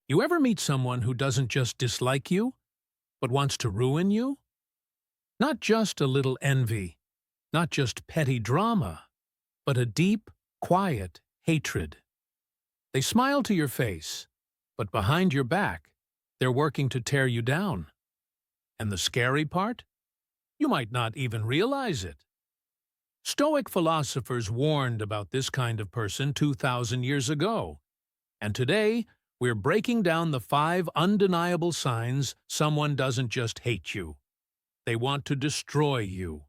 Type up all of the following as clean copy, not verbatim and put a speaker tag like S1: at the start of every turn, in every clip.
S1: You ever meet someone who doesn't just dislike you, but wants to ruin you? Not just a little envy, not just petty drama, but a deep, quiet hatred. They smile to your face, but behind your back, they're working to tear you down. And the scary part? You might not even realize it. Stoic philosophers warned about this kind of person 2,000 years ago. And today, we're breaking down the 5 undeniable signs someone doesn't just hate you. They want to destroy you.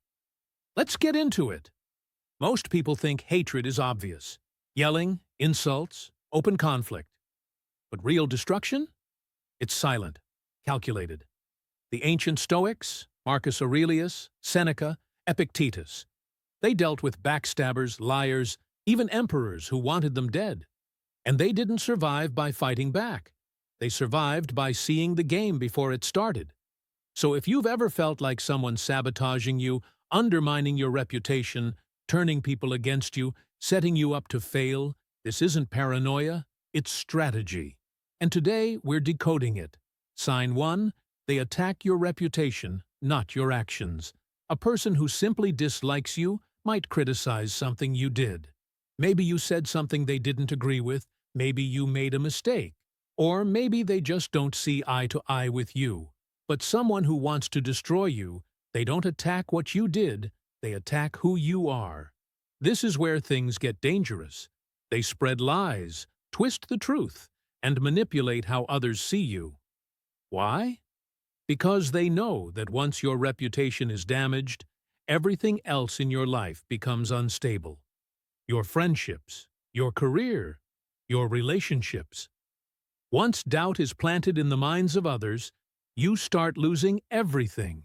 S1: Let's get into it. Most people think hatred is obvious. Yelling, insults, open conflict. But real destruction? It's silent, calculated. The ancient Stoics, Marcus Aurelius, Seneca, Epictetus, they dealt with backstabbers, liars, even emperors who wanted them dead. And they didn't survive by fighting back. They survived by seeing the game before it started. So if you've ever felt like someone's sabotaging you, undermining your reputation, turning people against you, setting you up to fail, this isn't paranoia, it's strategy. And today, we're decoding it. Sign 1, they attack your reputation, not your actions. A person who simply dislikes you might criticize something you did. Maybe you said something they didn't agree with, maybe you made a mistake, or maybe they just don't see eye to eye with you. But someone who wants to destroy you, they don't attack what you did, they attack who you are. This is where things get dangerous. They spread lies, twist the truth, and manipulate how others see you. Why? Because they know that once your reputation is damaged, everything else in your life becomes unstable. Your friendships, your career, your relationships. Once doubt is planted in the minds of others, you start losing everything.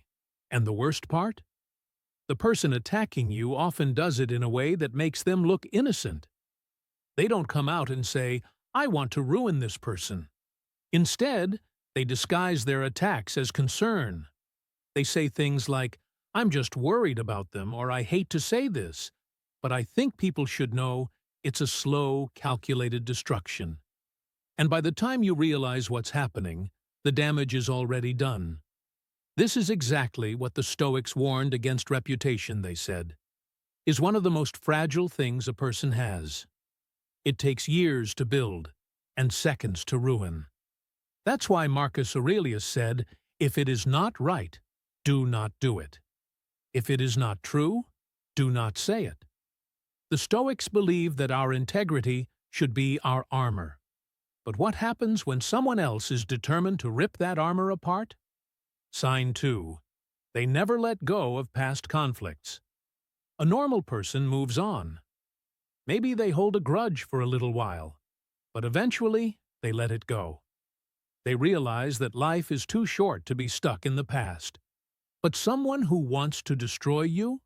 S1: And the worst part? The person attacking you often does it in a way that makes them look innocent. They don't come out and say, "I want to ruin this person." Instead, they disguise their attacks as concern. They say things like, "I'm just worried about them," or "I hate to say this, but I think people should know it's a slow, calculated destruction." And by the time you realize what's happening, the damage is already done. This is exactly what the Stoics warned against. Reputation, they said, is one of the most fragile things a person has. It takes years to build and seconds to ruin. That's why Marcus Aurelius said, "If it is not right, do not do it. If it is not true, do not say it." The Stoics believe that our integrity should be our armor. But what happens when someone else is determined to rip that armor apart? Sign 2. They never let go of past conflicts. A normal person moves on. Maybe they hold a grudge for a little while, but eventually they let it go. They realize that life is too short to be stuck in the past. But someone who wants to destroy you,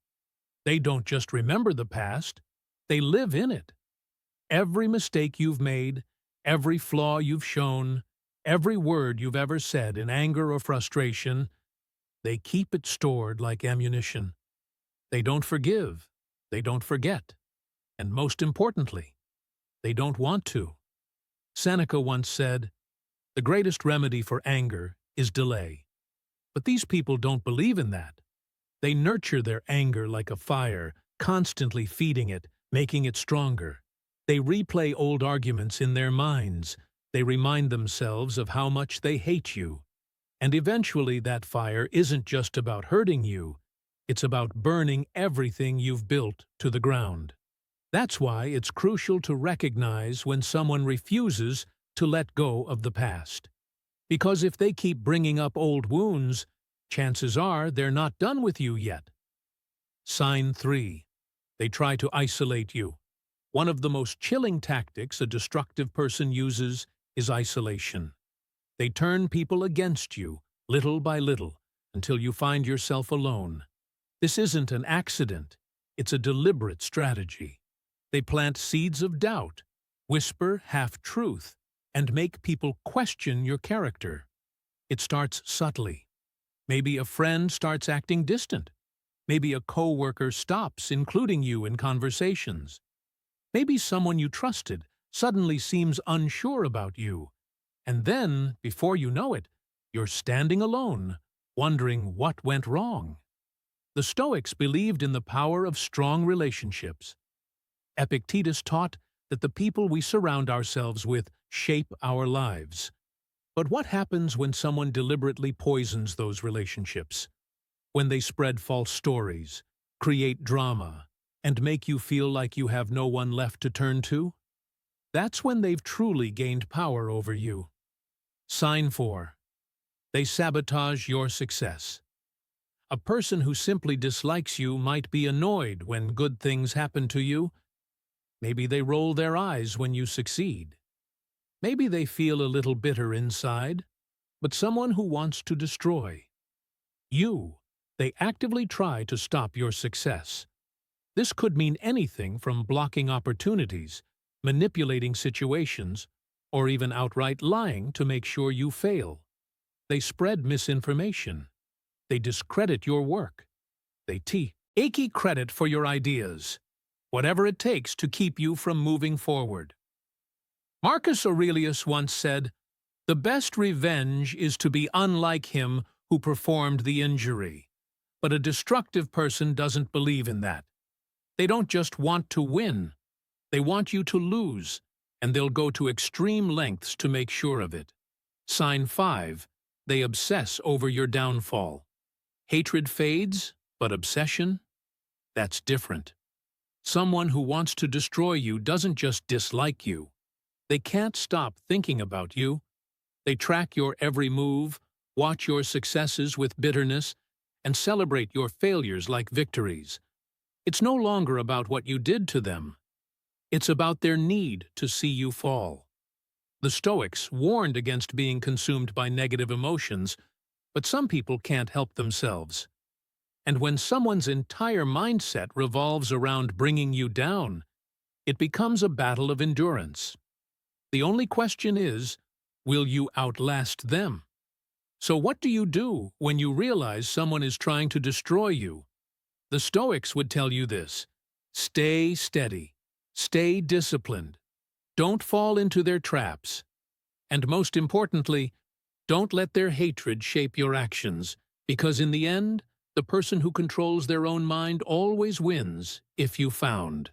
S1: they don't just remember the past, they live in it. Every mistake you've made, every flaw you've shown, every word you've ever said in anger or frustration, they keep it stored like ammunition. They don't forgive, they don't forget, and most importantly, they don't want to. Seneca once said, "The greatest remedy for anger is delay." But these people don't believe in that. They nurture their anger like a fire, constantly feeding it, making it stronger. They replay old arguments in their minds. They remind themselves of how much they hate you. And eventually that fire isn't just about hurting you, it's about burning everything you've built to the ground. That's why it's crucial to recognize when someone refuses to let go of the past. Because if they keep bringing up old wounds, chances are they're not done with you yet. Sign 3. They try to isolate you. One of the most chilling tactics a destructive person uses is isolation. They turn people against you, little by little, until you find yourself alone. This isn't an accident, it's a deliberate strategy. They plant seeds of doubt, whisper half-truth, and make people question your character. It starts subtly. Maybe a friend starts acting distant. Maybe a coworker stops including you in conversations. Maybe someone you trusted suddenly seems unsure about you. And then, before you know it, you're standing alone, wondering what went wrong. The Stoics believed in the power of strong relationships. Epictetus taught that the people we surround ourselves with shape our lives. But what happens when someone deliberately poisons those relationships? When they spread false stories, create drama, and make you feel like you have no one left to turn to? That's when they've truly gained power over you. Sign 4. They sabotage your success. A person who simply dislikes you might be annoyed when good things happen to you. Maybe they roll their eyes when you succeed. Maybe they feel a little bitter inside, but someone who wants to destroy you. They actively try to stop your success. This could mean anything from blocking opportunities, manipulating situations, or even outright lying to make sure you fail. They spread misinformation. They discredit your work. They take achy credit for your ideas, whatever it takes to keep you from moving forward. Marcus Aurelius once said, "The best revenge is to be unlike him who performed the injury." But a destructive person doesn't believe in that. They don't just want to win. They want you to lose, and they'll go to extreme lengths to make sure of it. Sign 5. They obsess over your downfall. Hatred fades, but obsession? That's different. Someone who wants to destroy you doesn't just dislike you. They can't stop thinking about you. They track your every move, watch your successes with bitterness, and celebrate your failures like victories. It's no longer about what you did to them. It's about their need to see you fall. The Stoics warned against being consumed by negative emotions, but some people can't help themselves. And when someone's entire mindset revolves around bringing you down, it becomes a battle of endurance. The only question is, will you outlast them? So what do you do when you realize someone is trying to destroy you? The Stoics would tell you this: stay steady, stay disciplined, don't fall into their traps, and most importantly, don't let their hatred shape your actions, because in the end, the person who controls their own mind always wins, if you found.